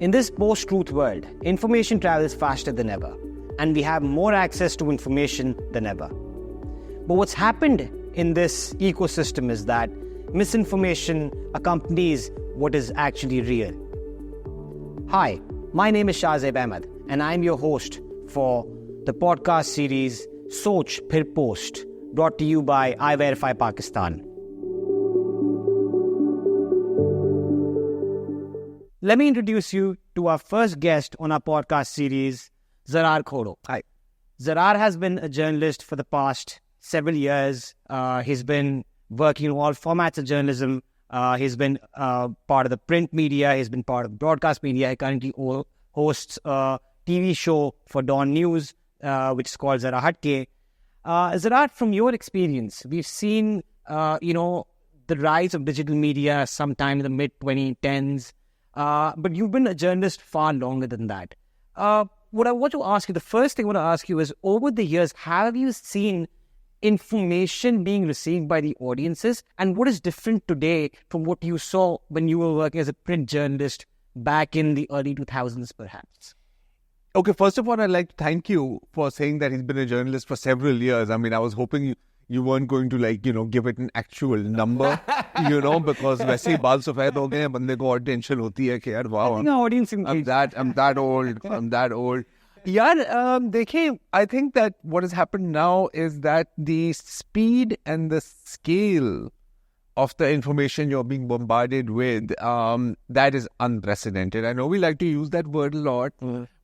In this post-truth world, information travels faster than ever, and we have more access to information than ever. But what's happened in this ecosystem is that misinformation accompanies what is actually real. Hi, my name is Shahzeb Ahmed, and I'm your host for the podcast series Soch Phir Post, brought to you by iVerify Pakistan. Let me introduce you to our first guest on our podcast series, Zarrar Khuhro. Hi. Zarrar has been a journalist for the past several years. He's been working in all formats of journalism. He's been part of the print media. He's been part of broadcast media. He currently hosts a TV show for Dawn News, which is called Zarrar Khuhro. Zarrar, from your experience, we've seen, the rise of digital media sometime in the mid-2010s. But you've been a journalist far longer than that. What I want to ask you, the first thing I want to ask you is, over the years, have you seen information being received by the audiences? And what is different today from what you saw when you were working as a print journalist back in the early 2000s, perhaps? Okay, first of all, I'd like to thank you for saying that he's been a journalist for several years. I mean, I was hoping you weren't going to give it an actual number, because वैसे ही बाल सफेद हो गए हैं, बंदे को और tension होती है कि यार wow, I'm that old. यार, देखिए, I think that what has happened now is that the speed and the scale of the information you're being bombarded with, that is unprecedented. I know we like to use that word a lot,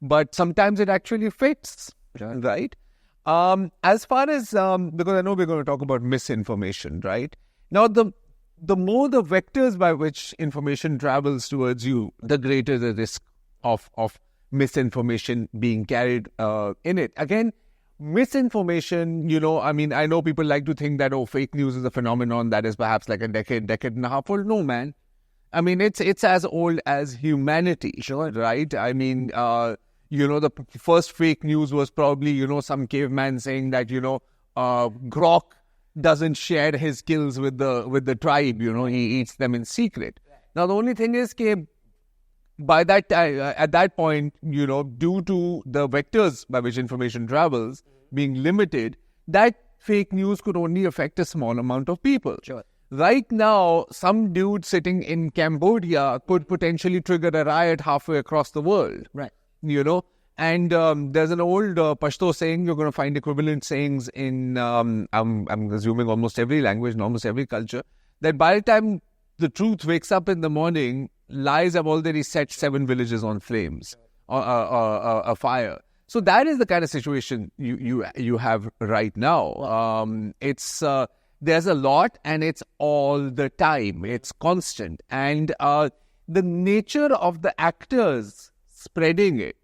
but sometimes it actually fits, right? As far as, because I know we're going to talk about misinformation, right? Now, the more the vectors by which information travels towards you, the greater the risk of misinformation being carried in it. Again, misinformation, I know people like to think that, fake news is a phenomenon that is perhaps like a decade and a half old. No, man. I mean, it's as old as humanity, right? I mean, the first fake news was probably, some caveman saying that, Grok doesn't share his kills with the tribe, he eats them in secret. Now, the only thing is that by that time, at that point, due to the vectors by which information travels being limited, that fake news could only affect a small amount of people. Sure. Right now, some dude sitting in Cambodia could potentially trigger a riot halfway across the world. Right. And there's an old Pashto saying, you're going to find equivalent sayings in, I'm assuming almost every language and almost every culture, that by the time the truth wakes up in the morning, lies have already set 7 villages on flames, a fire. So that is the kind of situation you have right now. There's a lot, and it's all the time. It's constant. And the nature of the actors spreading it,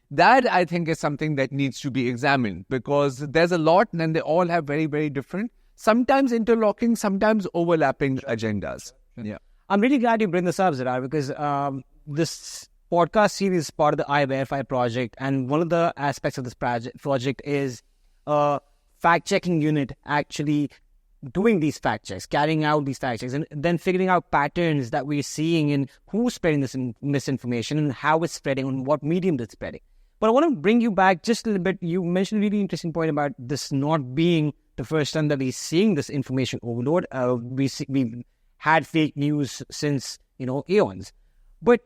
that I think is something that needs to be examined, because there's a lot and they all have very, very different, sometimes interlocking, sometimes overlapping agendas. Yeah. I'm really glad you bring this up, Zarrar, because this podcast series is part of the iVerify project, and one of the aspects of this project is a fact-checking unit actually doing these fact checks, carrying out these fact checks, and then figuring out patterns that we're seeing in who's spreading this misinformation and how it's spreading, on what medium it's spreading. But I want to bring you back just a little bit. You mentioned a really interesting point about this not being the first time that we're seeing this information overload. We've had fake news since, eons. But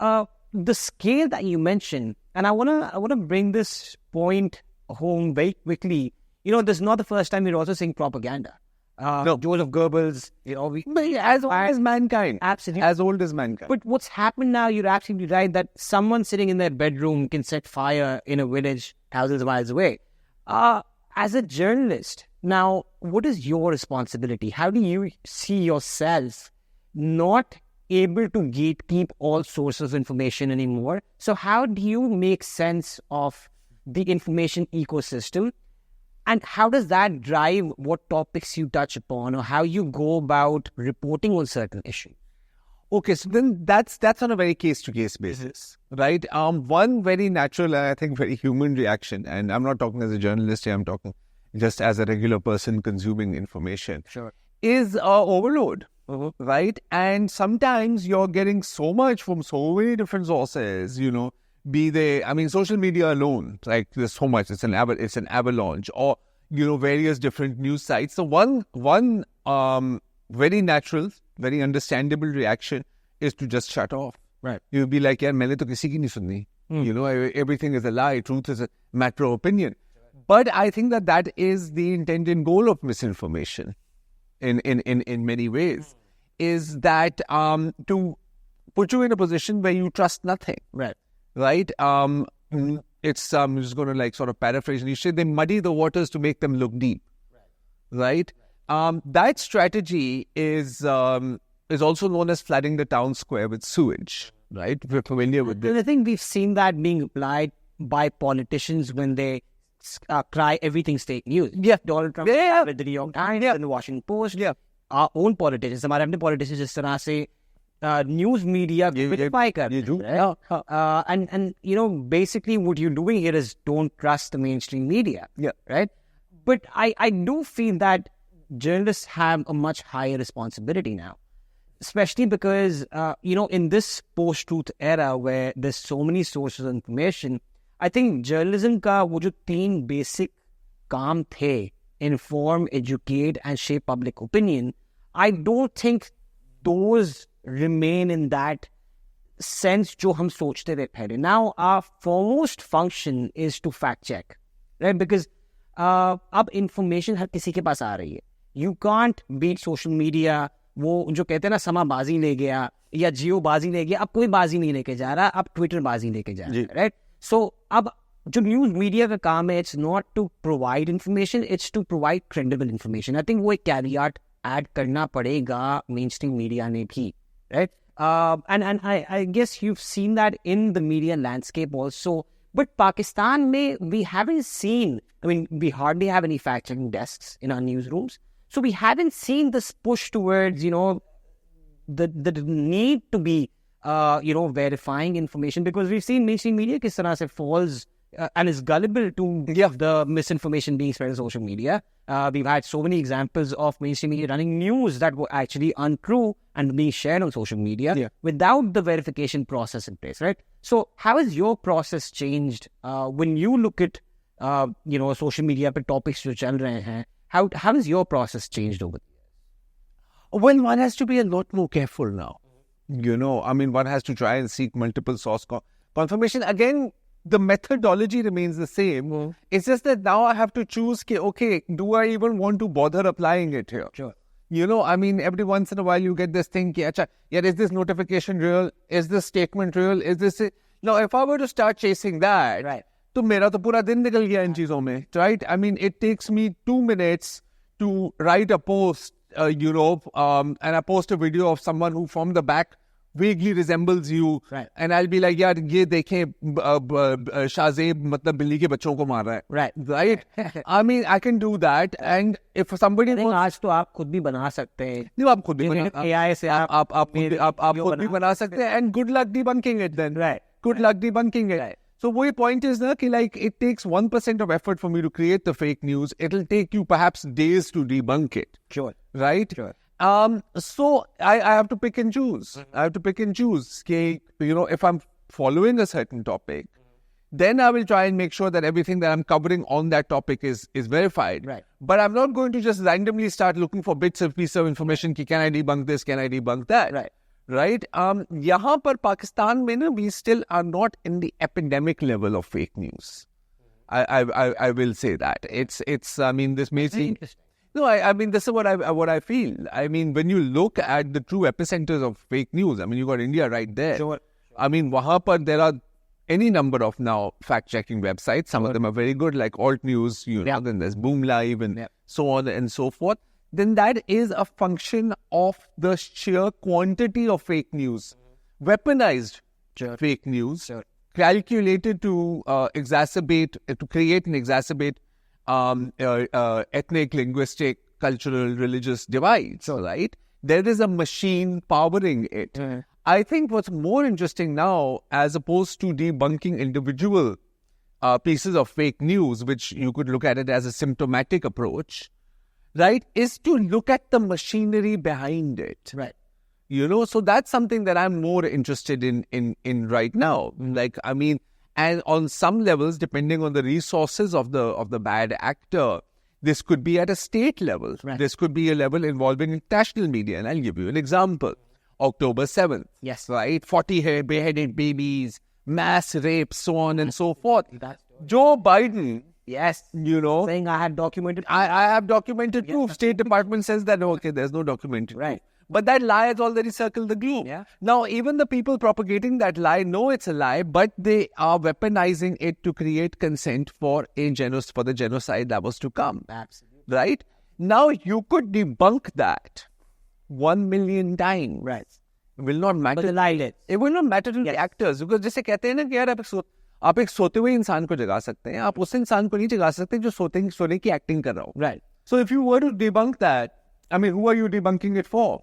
the scale that you mentioned, and I want to bring this point home very quickly. This is not the first time we're also seeing propaganda. No. Joseph Goebbels, as old as mankind. Absolutely. As old as mankind. But what's happened now, you're absolutely right, that someone sitting in their bedroom can set fire in a village thousands of miles away. As a journalist, now, what is your responsibility? How do you see yourself not able to gatekeep all sources of information anymore? So how do you make sense of the information ecosystem? And how does that drive what topics you touch upon, or how you go about reporting on certain issues? Okay, so then that's on a very case-to-case basis, right? One very natural and I think very human reaction, and I'm not talking as a journalist here, I'm talking just as a regular person consuming information, Sure. is overload. right? And sometimes you're getting so much from so many different sources, be they, social media alone, like there's so much, it's an avalanche, or, various different news sites. So one very natural, very understandable reaction is to just shut off. Right. You'll be like, yaar, maine to kisi ki nahi sunni. Everything is a lie. Truth is a matter of opinion. But I think that is the intended goal of misinformation in many ways, is that to put you in a position where you trust nothing. Right. Right? It's, I'm just going to sort of paraphrase. You say they muddy the waters to make them look deep. Right? That strategy is also known as flooding the town square with sewage. Right? We're familiar with this. And I think we've seen that being applied by politicians when they cry everything's fake news. Yeah. Donald Trump with the New York Times and the Washington Post. Yeah. Our own politicians, हमारे अपने politicians जिस तरह से news media verify करते हैं. And basically what you're doing here is don't trust the mainstream media. Yeah. Right? But I do feel that journalists have a much higher responsibility now. Especially because, in this post-truth era where there's so many sources of information, I think journalism का वो जो 3 basic काम थे, inform, educate and shape public opinion, I don't think those remain in that sense जो हम सोचते थे पहले. Now, our foremost function is to fact check, right? Because अब information हर किसी के पास आ रही है. You can't beat social media. वो जो कहते हैं ना समा बाजी ले गया या जियो बाजी ले गया, अब कोई बाजी नहीं लेके जा रहा, अब ट्विटर बाजी लेके जा रहा है. राइट? सो अब जो न्यूज मीडिया का काम है, it's not to provide information, it's to provide credible information. I think वो एक कैवियाट ऐड करना पड़ेगा मेन स्ट्रीम मीडिया ने भी. Right? And I guess you've seen that in the media landscape also. But Pakistan we haven't seen, we hardly have any fact-checking desks in our newsrooms. So we haven't seen this push towards, the need to be, verifying information, because we've seen mainstream media kis tarah se falls and is gullible to the misinformation being spread on social media. We've had so many examples of mainstream media running news that were actually untrue and being shared on social media without the verification process in place, right? So how has your process changed when you look at, social media pe topics jo chal rahe hain? How has your process changed over the years? Well, one has to be a lot more careful now. One has to try and seek multiple source confirmation. Again, the methodology remains the same. It's just that now I have to choose, okay, do I even want to bother applying it here? Sure. Every once in a while you get this thing, is this notification real? Is this statement real? Is this it? Now, if I were to start chasing that, right, तो मेरा तो पूरा दिन निकल गया इन चीजों में, right? It takes me 2 minutes to write a post, and I post a video of someone who from the back vaguely resembles you, right? And I'll be like, यार ये देखें शाहजेब मतलब बिल्ली के बच्चों को मार रहा है, right? I can do that, and if somebody आज तो आप खुद भी बना सकते हैं. नहीं, आप खुद भी AI से आप खुद भी बना सकते हैं, and good luck debunking it then, right? Good luck debunking it. Right. So the point is that it takes 1% of effort for me to create the fake news. It'll take you perhaps days to debunk it. Sure. Right? Sure. So I have to pick and choose. I have to pick and choose. If I'm following a certain topic, then I will try and make sure that everything that I'm covering on that topic is verified. Right. But I'm not going to just randomly start looking for bits of piece of information. Can I debunk this? Can I debunk that? Right. Right? यहाँ पर Pakistan में ना, we still are not in the epidemic level of fake news. I will say that. It's this may seem... No, this is what I feel. When you look at the true epicenters of fake news, you got India right there. Sure. वहाँ पर there are any number of now fact-checking websites. Some of them are very good, like Alt News, then there's Boom Live and so on and so forth. Then that is a function of the sheer quantity of fake news, weaponized fake news, calculated to create and exacerbate ethnic, linguistic, cultural, religious divides, right? There is a machine powering it. I think what's more interesting now, as opposed to debunking individual pieces of fake news, which you could look at it as a symptomatic approach, right, is to look at the machinery behind it. Right. So that's something that I'm more interested in right now. Like, I mean, and on some levels, depending on the resources of the bad actor, this could be at a state level. Right. This could be a level involving international media. And I'll give you an example. October 7th. Yes. Right? 40 beheaded babies, mass rape, so on and so forth. That's Joe Biden, yes. Saying I had documented. I have documented proof. State Department says that, okay, there's no documented Right. proof. But that lie has already circled the globe. Yeah. Now, even the people propagating that lie know it's a lie, but they are weaponizing it to create consent for the genocide that was to come. Absolutely. Right? Now, you could debunk that 1 million times. Right. It will not matter. But the lie lit. It will not matter to the actors. Because जैसे कहते हैं ना कि यार आप एक सोते हुए इंसान को जगा सकते हैं, आप उस इंसान को नहीं जगा सकते जो सोने की एक्टिंग कर रहा हो. Right. So if you were to debunk that, I mean, who are you debunking it for?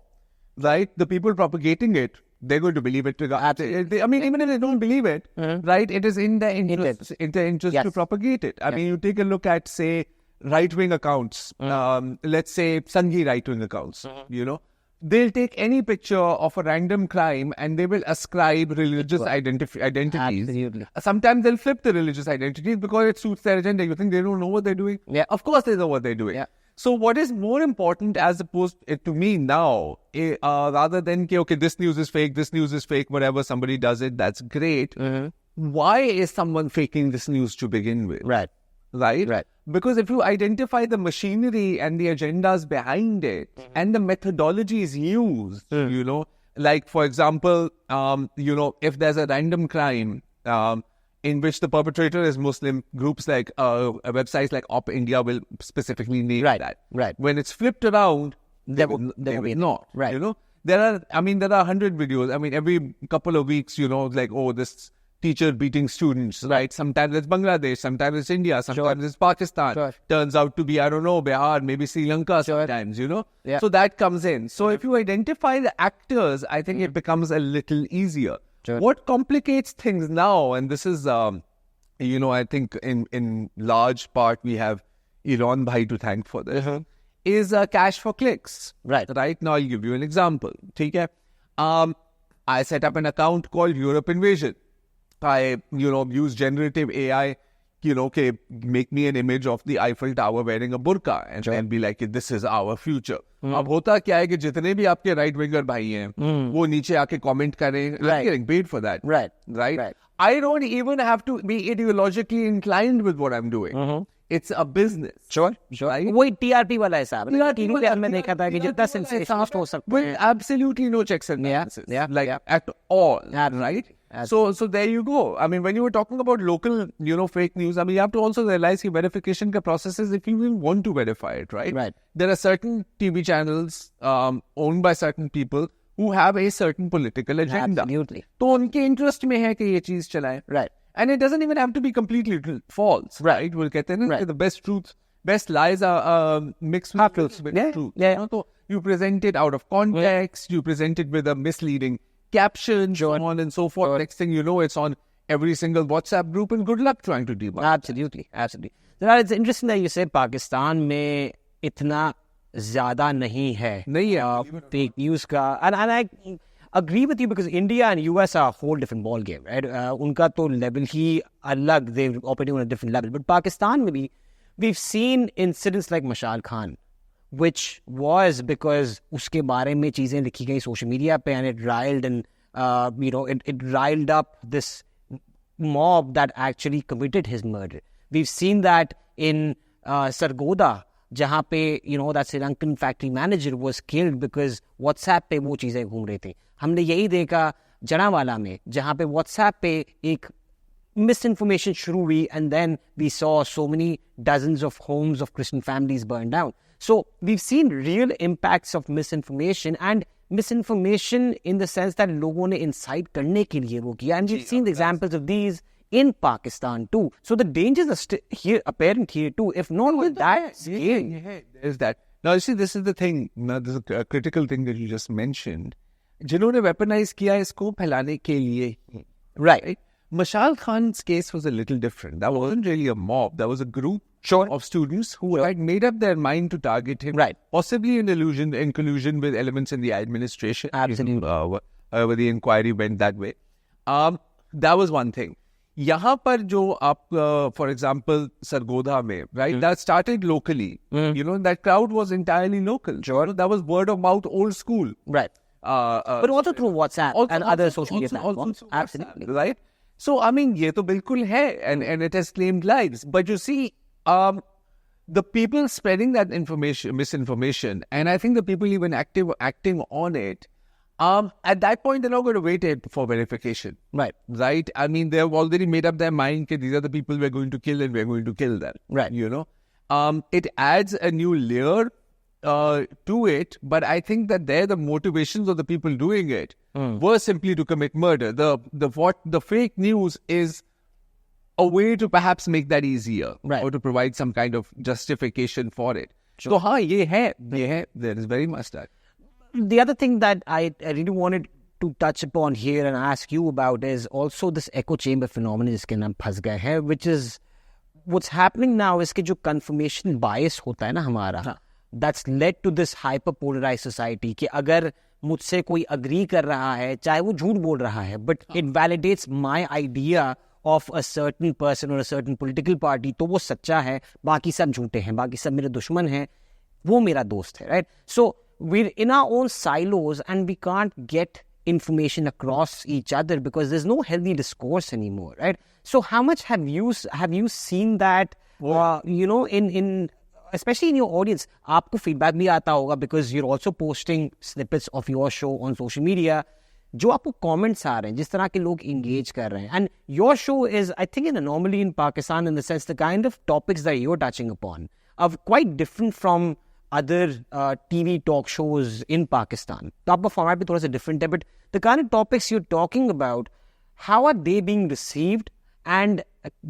Right? The people propagating it, they're going to believe it. Absolutely. I mean, even if they don't believe it, right, it is in their interest, Yes. to propagate it. I mean, you take a look at, say, right-wing accounts, let's say Sanghi right-wing accounts, they'll take any picture of a random crime and they will ascribe religious identities. Absolutely. Sometimes they'll flip the religious identities because it suits their agenda. You think they don't know what they're doing? Yeah. Of course they know what they're doing. Yeah. So what is more important as opposed to me now, rather than, okay, this news is fake, whatever, somebody does it, that's great. Why is someone faking this news to begin with? Right. Right? Because if you identify the machinery and the agendas behind it and the methodologies used, like, for example, if there's a random crime in which the perpetrator is Muslim, groups like websites like Op India will specifically name that. Right. When it's flipped around, they will not. Right. There are 100 videos. I mean, every couple of weeks, like, oh, this teacher beating students, right? Sometimes it's Bangladesh, sometimes it's India, sometimes it's Pakistan. Turns out to be, I don't know, Bihar, maybe Sri Lanka sometimes, Yeah. So that comes in. So if you identify the actors, I think it becomes a little easier. What complicates things now, and this is, I think in large part we have Elon Bhai to thank for this, is cash for clicks. Right. Right now, I'll give you an example. Okay? I set up an account called Europe Invasion. I, use generative AI, okay, make me an image of the Eiffel Tower wearing a burqa and then be like, this is our future. अब होता क्या है कि जितने भी आपके right winger भाई हैं, वो नीचे आके कमेंट करें, I'm getting paid for that. Right. I don't even have to be ideologically inclined with what I'm doing. It's a business. Sure. Right? वही TRP वाला हिसाब है. टीवी पे हमने देखा था कि जितना sensationalist हो सकता With है. absolutely no checks and balances. At all. Right? So there you go. I mean, when you were talking about local, fake news, I mean, you have to also realize the verification processes if you even want to verify it, right? Right. There are certain TV channels owned by certain people who have a certain political agenda. Absolutely. तो उनके interest में है कि ये चीज चलाएं. Right. And it doesn't even have to be completely false. Right. वो कहते हैं ना, the best lies are mixed with truths. Truth. Yeah. So you present it out of context, you present it with a misleading caption, so on and so forth. Next thing you know, it's on every single WhatsApp group, and good luck trying to debunk. Absolutely. Zarrar, it's interesting that you say Pakistan में इतना ज़्यादा नहीं है fake news का. And I agree with you because India and US are a whole different ball game, right? उनका तो level ही अलग, they're operating on a different level. But Pakistan में भी, we've seen incidents like Mashal Khan, which was because उसके बारे में चीजें लिखी गई social media पे, and it riled and it riled up this mob that actually committed his murder. We've seen that in Sargodha, जहाँ पे that Sri Lankan factory manager was killed because WhatsApp पे वो चीजें घूम रही थी. हमने यही देखा जनावाला में, जहाँ पे WhatsApp पे एक misinformation शुरू हुई, and then we saw so many dozens of homes of Christian families burned down. So we've seen real impacts of misinformation, and misinformation in the sense that लोगों ने incite करने के लिए वो किया, and we've seen the examples of these in Pakistan too. So the dangers are still apparent here too, if not with that scale. There's that. Now you see, this is the thing. Now this is a critical thing that you just mentioned. जिन्होंने weaponize किया इसको फैलाने के लिए, right? Mashal Khan's case was a little different. That wasn't really a mob. That was a group of students who had made up their mind to target him, possibly in collusion with elements in the administration. Absolutely. Where the inquiry went that way. That was one thing. यहाँ पर जो आप, for example, Sargodha में, right? That started locally. That crowd was entirely local. Sure. That was word of mouth, old school. Right. But also through WhatsApp and other social media platforms. Absolutely. Right? So, I mean, ये तो बिल्कुल है, and it has claimed lives. But you see, the people spreading that misinformation, and I think the people even acting on it, at that point, they're not going to wait for verification. Right. Right? I mean, they've already made up their mind that these are the people we're going to kill and we're going to kill them. Right. It adds a new layer to it, but I think that the motivations of the people doing it were simply to commit murder. The fake news is a way to perhaps make that easier, or to provide some kind of justification for it. Sure. So, ye hai, there is very much that. The other thing that I really wanted to touch upon here and ask you about is also this echo chamber phenomenon जिसके नाम फंस गए हैं, which is what's happening now is कि जो confirmation bias होता है ना हमारा, that's led to this hyper polarized society कि अगर मुझसे कोई agree कर रहा है, चाहे वो झूठ बोल रहा है, but it validates my idea of a certain person or a certain political party, तो वो सच्चा है, बाकी सब झूठे हैं, बाकी सब मेरे दुश्मन हैं, वो मेरा दोस्त है, right? So we're in our own silos and we can't get information across each other because there's no healthy discourse anymore, right? So how much have you seen that, in especially in your audience? आपको feedback भी आता होगा because you're also posting snippets of your show on social media. जो आपको comments आ रहे हैं, जिस तरह के लोग engage कर रहे हैं, and your show is, I think, an anomaly in Pakistan in the sense the kind of topics that you're touching upon are quite different from other TV talk shows in Pakistan. तो आपका format भी थोड़ा सा different है, but the kind of topics you're talking about, how are they being received, and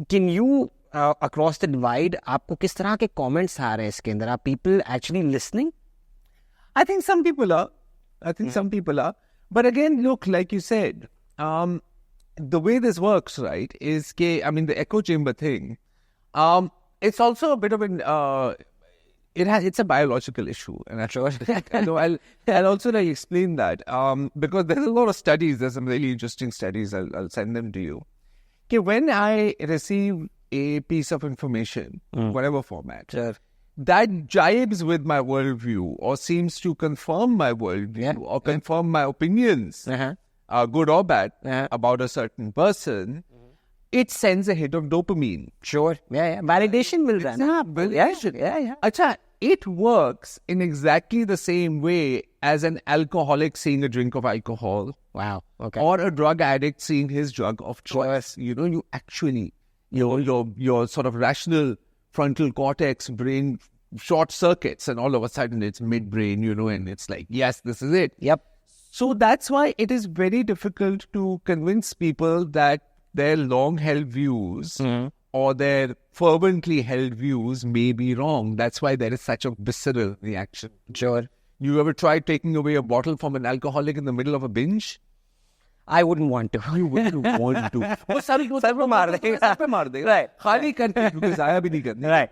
can you across the divide, आपको किस तरह के comments आ रहे हैं इसके अंदर? Are people actually listening? I think some people are. But again, look, like you said, the way this works, right, is the echo chamber thing, it's also a bit of an, it's a biological issue. And I'll also explain that, because there's a lot of studies, there's some really interesting studies, I'll send them to you. Okay, when I receive a piece of information, whatever format, that jibes with my worldview or seems to confirm my worldview or confirm my opinions, good or bad, about a certain person, it sends a hit of dopamine. Sure. Yeah. Validation will run. Validation. Yeah. Achha, it works in exactly the same way as an alcoholic seeing a drink of alcohol. Wow. Okay. Or a drug addict seeing his drug of choice. You actually, your sort of rational frontal cortex brain short circuits, and all of a sudden it's midbrain, and it's like, yes, this is it. Yep. So that's why it is very difficult to convince people that their long-held views or their fervently held views may be wrong. That's why there is such a visceral reaction. Sure. You ever tried taking away a bottle from an alcoholic in the middle of a binge? I wouldn't want to. You wouldn't want to. वो sir पे मार देगा. Right. खाली करके क्योंकि ज़ाया भी नहीं करनी. Right.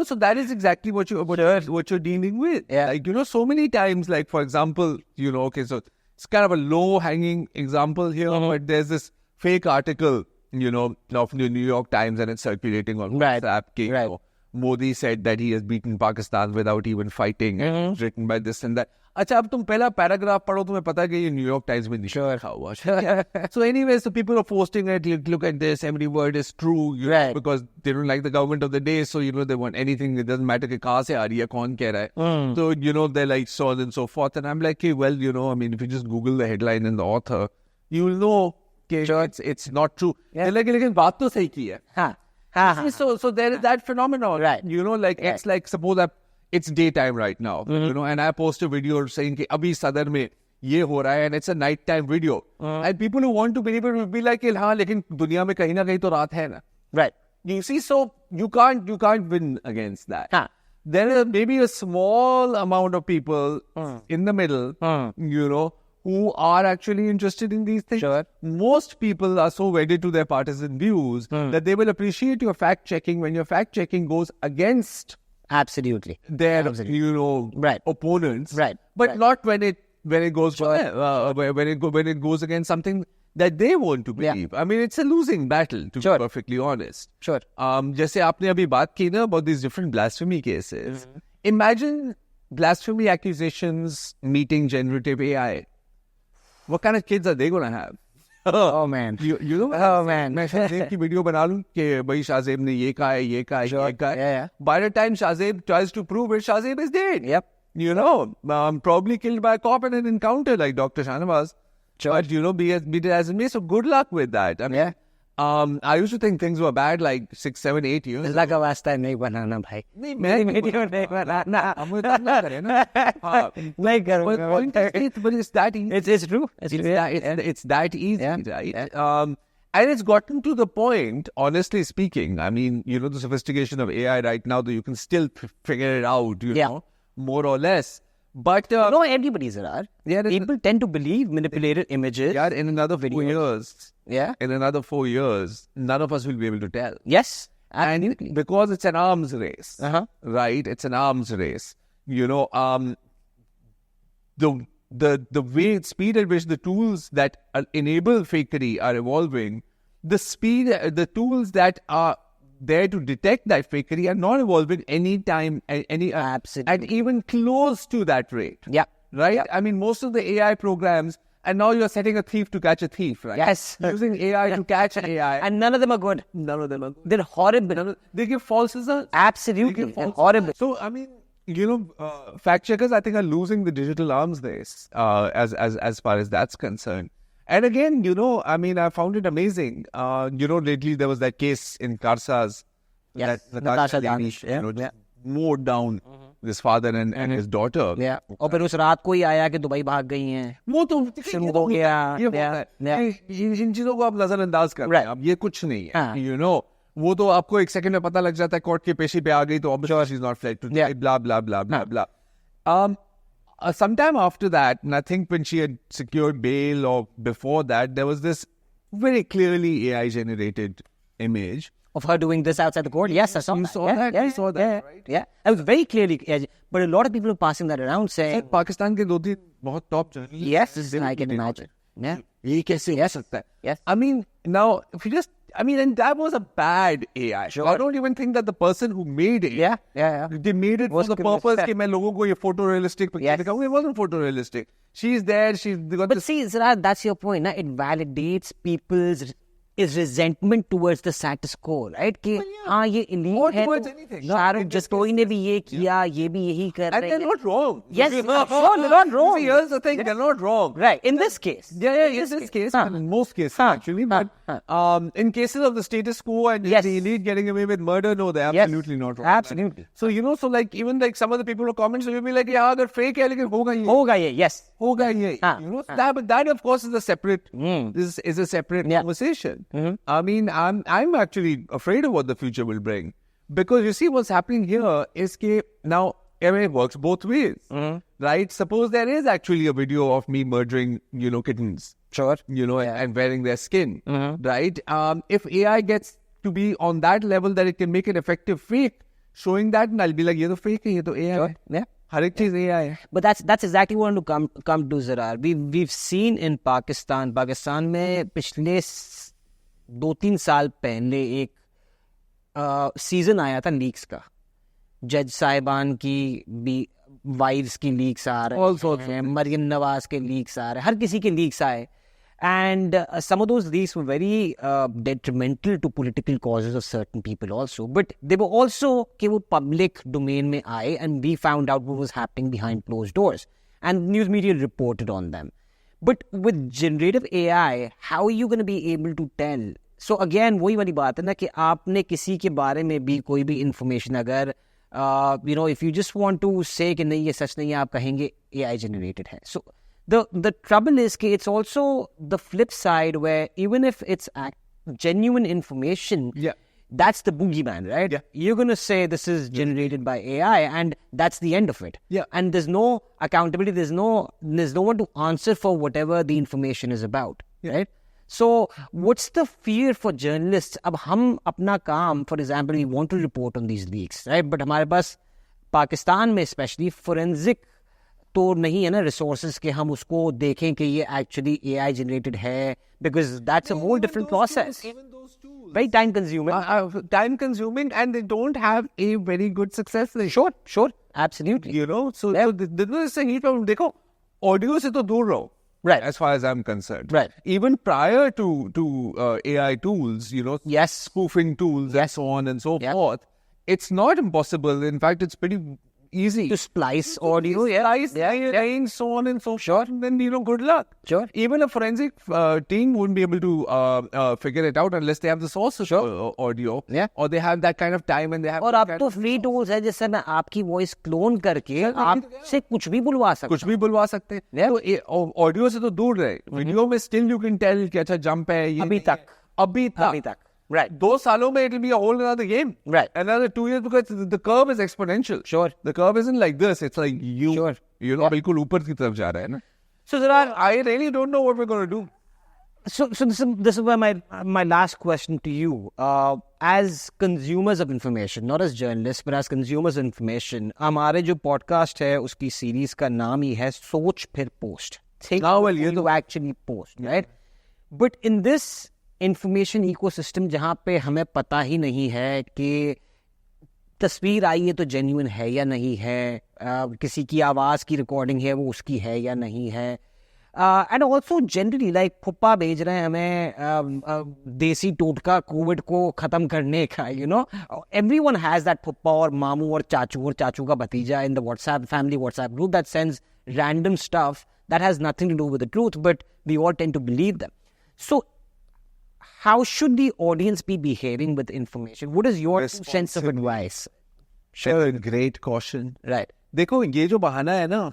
So that is exactly what you're dealing with. Yeah. So many times, like for example, okay, so it's kind of a low-hanging example here, but there's this fake article, of the New York Times, and it's circulating on WhatsApp. Right. Modi said that he has beaten Pakistan without even fighting, written by this and that. अच्छा, अब तुम पहला paragraph पढ़ो, तुम्हें पता है कि ये न्यूयॉर्क टाइम्स में लिखा हुआ है. So anyway, so people are posting it, look at this, every word is true, because they don't like the government of the day, so they want anything, it doesn't matter कि कहाँ से आ रही है, कौन कह रहा है. So they're like so on and so forth, and I'm like, hey, well, if you just Google the headline and the author, you'll know it's not true. लेकिन बात तो सही की है. So there is that phenomenon, right? It's like, suppose that it's daytime right now, and I post a video saying कि अभी सदर में ये हो रहा है, and it's a nighttime video, and people who want to believe it will be like, हाँ, लेकिन दुनिया में कहीं ना कहीं तो रात है ना. Right. You see, so you can't win against that. There is maybe a small amount of people in the middle, who are actually interested in these things. Sure. Most people are so wedded to their partisan views that they will appreciate your fact checking when your fact checking goes against Absolutely. their Right. opponents, Right. but Right. not when it goes when it goes against something that they want to believe. I mean, it's a losing battle, to Sure. be perfectly honest. Sure. जैसे आपने अभी बात की ना about these different blasphemy cases. Imagine blasphemy accusations meeting generative AI. What kind of kids are they going to have? Oh man. You know? Oh man. मैं शाहजेब की video बना लूं कि भाई शाहजेब ने ये कहा है, ये कहा है, ये कहा है. Yeah. By the time Shahzeb tries to prove it, Shahzeb is dead. Yep. You know, probably killed by a cop in an encounter like Dr. Shanawaz. Sure. But, be it as it may, so good luck with that. I mean, I used to think things were bad like 6, 7, 8 years अल्लाह का वास्ता नहीं बनाना भाई. नहीं, मेरी video नहीं बनाना. हम इतना ना करें ना. हाँ. नहीं करूँगा. But it's that easy. It's true. It's that easy, Yeah. right? Yeah. And it's gotten to the point, honestly speaking, I mean, the sophistication of AI right now, that you can still figure it out, you know, more or less. But no, everybody's Zarrar. People tend to believe manipulated images. Yeah, in another 4 years. Yeah. In another 4 years, none of us will be able to tell. Yes. And because it's an arms race, right? It's an arms race. The way speed at which the tools that enable fakery are evolving, the tools that are there to detect that fakery are not evolving Absolutely. at even close to that rate. Yeah. Right? Yeah. I mean, most of the AI programs, and now you're setting a thief to catch a thief, right? Yes. Using AI to catch AI. And none of them are good. None of them are good. They're horrible. They give false results. Absolutely. Horrible. So, I mean, fact checkers, I think, are losing the digital arms race as far as that's concerned. And again, I mean, I found it amazing. Lately there was that case in Karsaz. Yes, that Natasha lady, Danish, mowed down this father and his daughter. Yeah. और फिर उस रात को ही आया कि Dubai भाग गई हैं. वो तो शुरू हो गया. ये होता है. इन चीजों को आप नजरअंदाज कर रहे हैं. अब ये कुछ नहीं है. वो तो आपको एक सेकंड में पता लग जाता है. कोर्ट के पेशी पे आ गई तो obviously she's not fled to blah blah blah blah blah. Sometime after that, and I think when she had secured bail or before that, there was this very clearly AI generated image of her doing this outside the court. Yes, I saw you that. Saw that? You saw that, right? Yeah. It was very clearly, but a lot of people are passing that around saying, Pakistan के 2-3 बहुत top journalists. Yes, I can imagine. Yeah. ये कैसे हो सकता है? Yes. I mean, now, if you just, and that was a bad AI. Sure. I don't even think that the person who made it, they made it for the purpose that मैं लोगों को ये photorealistic picture दिखाऊं. It wasn't photorealistic. She's there. But see, Zarrar, that's your point. Na? It validates people's resentment towards the status quo, right? कि हाँ ये elite है. Towards anything. Shahrukh जस्तोई ने भी ये किया, ये भी यही कर रहे And they're not wrong. Yes, sure, they're not wrong. See, here's the thing, they're not wrong. Right, in this case. Yeah, in this case. In most cases, actually. But in cases of the status quo and the elite getting away with murder, no, they're absolutely not wrong. Absolutely. So, even like some of the people who comment, so you'll be like, yeah, अगर fake है, लेकिन होगा ये. होगा ये, yes. होगा ये. But that, of course, is a separate, this is a separate conversation. I mean, I'm actually afraid of what the future will bring. Because you see what's happening here is that now it works both ways, right? Suppose there is actually a video of me murdering, kittens. Sure. And wearing their skin, right? If AI gets to be on that level that it can make an effective fake, showing that, and I'll be like, ये तो fake है, ये तो AI है. Yeah. हर एक चीज AI है. But that's exactly what I want to come to, Zarrar. We've seen in Pakistan में पिछले 2-3 साल पहले एक सीजन आया था लीक्स का. जज साहिबान की भी वाइव्स की लीक्स आ रहे हैं, मरियम नवाज के लीक्स आ रहे हैं, हर किसी के लीक्स आए. And some of those leaks were very detrimental to political causes of certain people also. But they were also कि वो public domain में आए, and we found out what was happening behind closed doors. And news media reported on them. But with generative AI, how are you going to be able to tell? So again, वही वाली बात है ना कि आपने किसी के बारे में भी कोई भी information अगर if you just want to say कि नहीं ये सच नहीं है, आप कहेंगे AI generated है. So the trouble is that it's also the flip side where even if it's genuine information, that's the boogeyman, right? Yeah. You're going to say this is generated by AI, and that's the end of it. Yeah. And there's no accountability. There's no one to answer for whatever the information is about, right? So what's the fear for journalists? अब हम अपना काम, for example, we want to report on these leaks, right? But हमारे पास पाकिस्तान में especially forensic तो नहीं है ना resources के हम उसको देखें कि ये actually AI generated है, because that's a whole different process. Even those tools. Very time consuming. Time consuming, and they don't have a very good success rate. Sure. Absolutely. You know, so this is a heat problem. देखो, audio से तो दूर रहो. Right. As far as I'm concerned. Right. Even prior to AI tools, you know, Yes. spoofing tools and so on and so forth, it's not impossible. In fact, it's pretty easy To splice audio, so on and so forth. Then, you know, good luck. Sure. Even a forensic team wouldn't be able to figure it out unless they have the source of audio. Yeah. Or they have that kind of time and they have. और अब तो free tools है जिससे मैं आपकी voice clone करके आपसे कुछ भी बुलवा सकता कुछ भी बुलवा सकते हैं. तो ऑडियो से तो दूर रहे. वीडियो में still you can tell कि अच्छा जंप है ये अभी तक. Right. 2 सालों में it will be a whole another game. Right. Another 2 years, because the curve is exponential. Sure. The curve isn't like this. It's like you know, बिल्कुल ऊपर की तरफ जा रहा है ना. So Zarrar, I really don't know what we're going to do. So this is where my last question to you. As consumers of information, not as journalists, but as consumers of information, हमारे जो podcast है उसकी series का नाम ही है Soch Phir Post. Think you actually post, right? But in this information ecosystem जहाँ पे हमें पता ही नहीं है कि तस्वीर आई है तो genuine है या नहीं है, किसी की आवाज़ की recording है वो उसकी है या नहीं है, and also generally like फुप्पा भेज रहे हैं हमें देसी टोटका कोविड को ख़त्म करने का, you know, everyone has that फुप्पा और मामू और चाचू का भतीजा in the family WhatsApp group that sends random stuff that has nothing to do with the truth, but we all tend to believe them. So how should the audience be behaving with information? What is your sense of advice? Sure, great caution. Right. देखो ये जो बहाना है ना,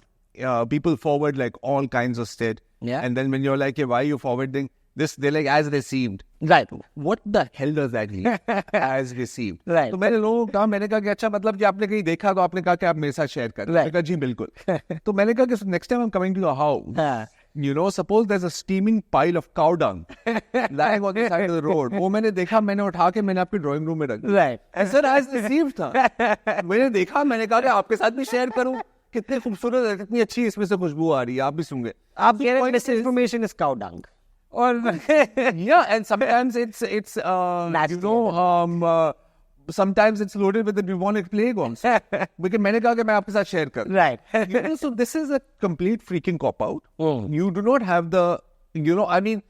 people forward like all kinds of shit. Yeah. And then when you're like, hey, why are you forwarding this? They're like, as received. Right. What the hell does that mean? As received. Right. तो मैंने लोगों को कहा, मैंने कहा कि अच्छा मतलब कि आपने कहीं देखा तो आपने कहा कि आप मेरे साथ शेयर करें. मैंने कहा जी बिल्कुल. तो मैंने कहा कि next time I'm coming to your house, you know, suppose there's a steaming pile of cow dung lying on the side of the road. वो मैंने देखा, मैंने उठा के मैंने आपके ड्राइंग रूम में रख दिया. Right. ऐसा as received था. मैंने देखा, मैंने कहा कि आपके साथ भी शेयर करूं. कितनी खूबसूरत है, कितनी अच्छी इसमें से खुशबू आ रही है, आप भी सुनगे. आप कह रहे हैं misinformation is cow dung. Or yeah, and sometimes it's you know, sometimes it's loaded with the bubonic plague also. Because मैंने कहा कि मैं आपके साथ शेयर करूं. Right. You know, so this is a complete freaking cop out. You do not have the, you know, I mean,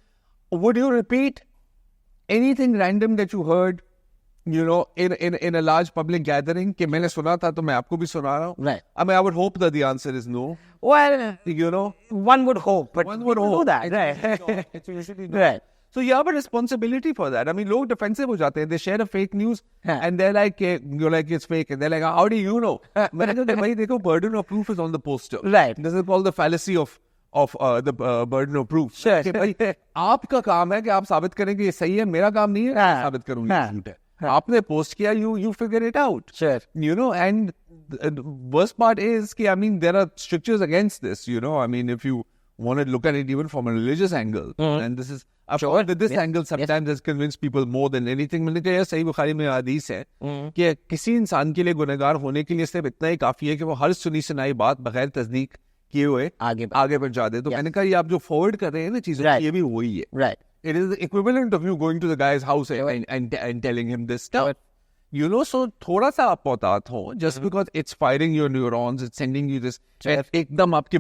would you repeat anything random that you heard, you know, in a large public gathering कि मैंने सुना था तो मैं आपको भी सुना रहा हूँ? Right. I mean, I would hope that the answer is no. Well, you know, one would hope, but one would people hope do that. Right. It's usually not. Right. So you have a responsibility for that. I mean, लोग defensive हो जाते हैं. They share a fake news and they're like, you're like, it's fake. And they're like, how do you know? मैंने कहा भाई देखो, burden of proof is on the poster. Right. This is called the fallacy of the burden of proof. Sure. कि भाई आपका काम है कि आप साबित करें कि ये सही है, मेरा काम नहीं है साबित करूँ ये झूठ है. आपने post किया, you figure it out. Sure. You know, and the worst part is कि, I mean, there are strictures against this, you know. I mean, if you want to look at it even from a religious angle, and this is, of course, this angle sometimes has convinced people more than anything. मैंने कहा सही बुखारी में हदीस है कि किसी इंसान के लिए गुनहगार होने के लिए सिर्फ इतना ही काफी है कि वो हर सुनी सुनाई बात बगैर तस्दीक किए हुए आगे बढ़ा दे. तो मैंने कहा ये आप जो फॉरवर्ड कर रहे हैं ना चीजों, ये भी वही है. Right. It is the equivalent of you going to the guy's house and telling him this stuff. You know, so थोड़ा सा आप मुहतात हो, just because it's firing your neurons, it's sending you this, एकदम आपके,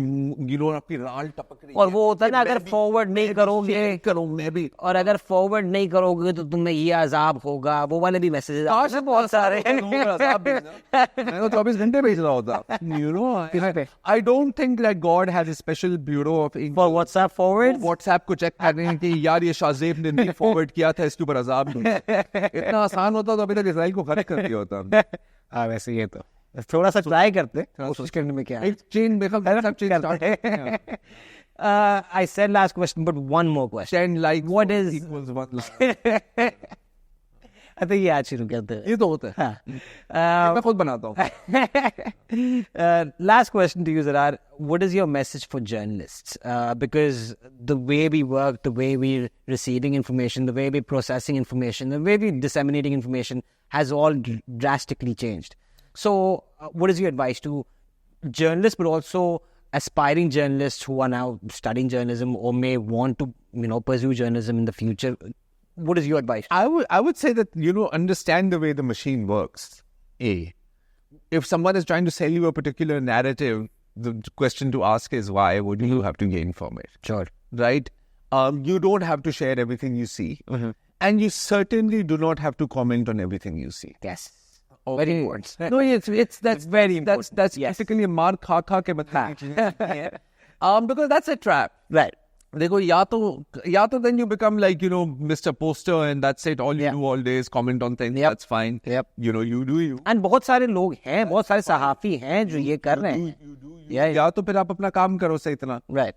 you know, आपकी राल टपक रही है. और वो होता है ना, अगर फॉरवर्ड नहीं करोगे मैं भी, और अगर फॉरवर्ड नहीं करोगे तो तुम्हें ये अजाब होगा, वो वाले भी मैसेजेस आते हैं बहुत सारे. मैं तो 24 घंटे भेज रहा होता. You know, I don't think that God has a special bureau of for WhatsApp forward. WhatsApp को चेक कर रहे हैं कि यार ये शाहजेब ने नहीं फॉरवर्ड किया था, इसके ऊपर अजाब दूंगा. इतना आसान होता तो अभी तक इसराइल को खत्म कर दिया होता. हाँ वैसे ये तो थोड़ा सा ट्राई करते, कोशिश करने में क्या है. I said last question, but one more question. 10 likes what is equals 1 like. I think ये आज शुरू करते हैं. ये तो होता है. मैं खुद बनाता हूँ. Last question to you, Zarrar. What is your message for journalists? Because the way we work, the way we're receiving information, the way we're processing information, the way we're disseminating information has all drastically changed. So, what is your advice to journalists, but also aspiring journalists who are now studying journalism or may want to, pursue journalism in the future? What is your advice? I would say that, understand the way the machine works. If someone is trying to sell you a particular narrative, the question to ask is why would you have to gain from it? Sure. Right? You don't have to share everything you see. And you certainly do not have to comment on everything you see. Yes. Very important. No, that's very important. That's basically a mar kha ke because that's a trap. Right. देखो या तो then you become like, Mr. Poster and that's it. All you do all day is comment on things. That's fine. Yep. You do you. And बहुत सारे लोग हैं, बहुत सारे सहाफ़ी हैं जो ये कर रहे हैं. या तो फिर आप अपना काम करो से इतना. Right.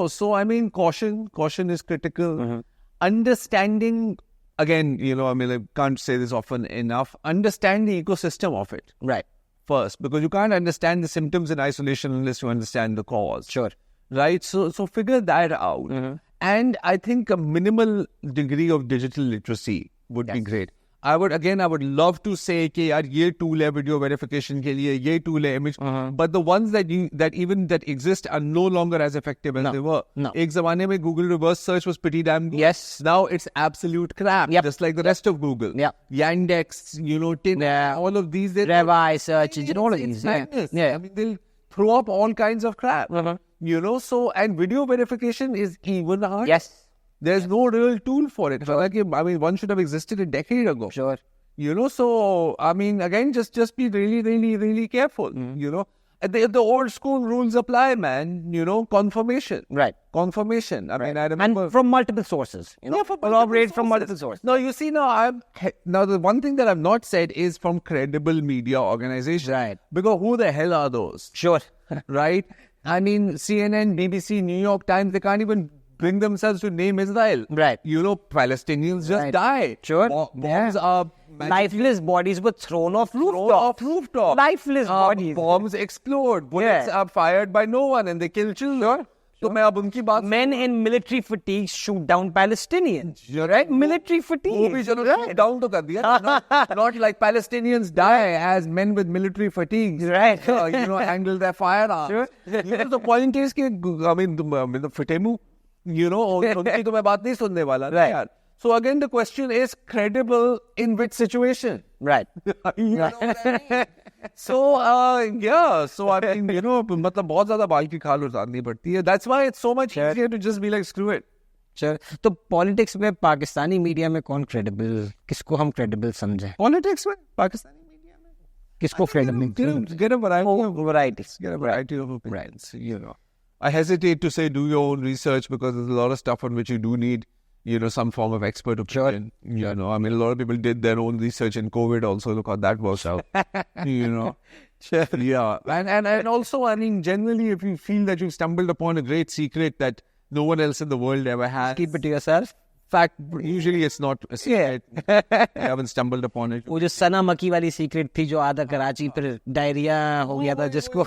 So I mean, caution is critical. Understanding, again, I can't say this often enough. Understand the ecosystem of it. Right. First, because you can't understand the symptoms in isolation unless you understand the cause. Sure. Right? So figure that out. And I think a minimal degree of digital literacy would be great. I would love to say कि यार ये tool है video verification के लिए, ये tool है image, but the ones that exist are no longer as effective as they were. No. एक ज़माने में Google reverse search was pretty damn good. Yes. Now it's absolute crap, just like the rest of Google. Yep. Yandex, Tin, all of these. Revi, search engine, all of these. Yeah. I mean, they'll throw up all kinds of crap. So, and video verification is even harder. Yes. There's no real tool for it. One should have existed a decade ago. Sure. So, again, just be really, really, really careful. The old school rules apply, man. Confirmation. Right. Confirmation. I remember. And from multiple sources. Collaborate from multiple sources. No, you see, now the one thing that I've not said is from credible media organizations. Right. Because who the hell are those? Sure. Right? CNN, BBC, New York Times, they can't even bring themselves to name Israel. Right. Palestinians just die. Sure. Bombs are... Lifeless bodies were thrown off rooftops. Lifeless bodies. Bombs explode. Bullets are fired by no one and they kill children. So मैं अब उनकी बात Men in military fatigues shoot down Palestinians. Right? Military fatigue. वो भी चलो shoot down तो कर दिया. Not like Palestinians die as men with military fatigues. Right. Angle their firearms. Sure. The point is कि the Fitemu, उनकी तो मैं बात नहीं सुनने वाला. Right. So again, the question is credible in which situation? Right. You know what I mean? So, मतलब बहुत ज़्यादा बाल की खाल उतारनी पड़ती है. That's why it's so much easier to just be like, screw it. Sure. तो पॉलिटिक्स में पाकिस्तानी मीडिया में कौन क्रेडिबल, किसको हम क्रेडिबल समझे? Politics में पाकिस्तानी मीडिया में किसको credible? Get a variety. Get a variety of opinions. I hesitate to say do your own research because there's a lot of stuff on which you do need some form of expert opinion. Sure. A lot of people did their own research in COVID also. Look how that works out. Sure. Yeah. And also, generally, if you feel that you've stumbled upon a great secret that no one else in the world ever has. Keep it to yourself. Fact, usually it's not a secret. You haven't stumbled upon it. वो जो सना मकी वाली secret थी जो आधा कराची फिर diarrhoea हो गया था जिसको.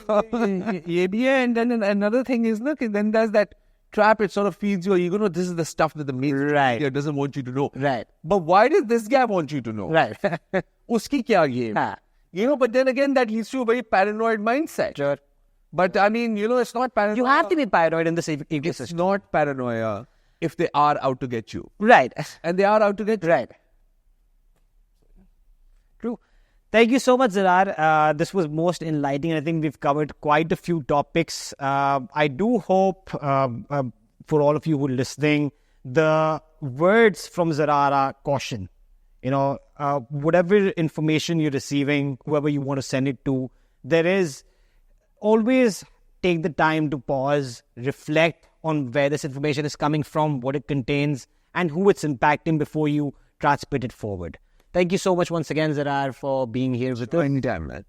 ये भी है. And then another thing is, then there's that trap. It sort of feeds your ego. This is the stuff that the media doesn't want you to know. Right. But why does this guy want you to know? Right. Uski kya game? But then again, that leads to a very paranoid mindset. Sure. But it's not paranoia. You have to be paranoid in this ecosystem. It's not paranoia if they are out to get you. Right. And they are out to get you. Right. True. Thank you so much, Zarrar. This was most enlightening. I think we've covered quite a few topics. I do hope for all of you who are listening, the words from Zarrar are caution. Whatever information you're receiving, whoever you want to send it to, there is always take the time to pause, reflect on where this information is coming from, what it contains, and who it's impacting before you transmit it forward. Thank you so much once again, Zarrar, for being here with us. Anytime, man.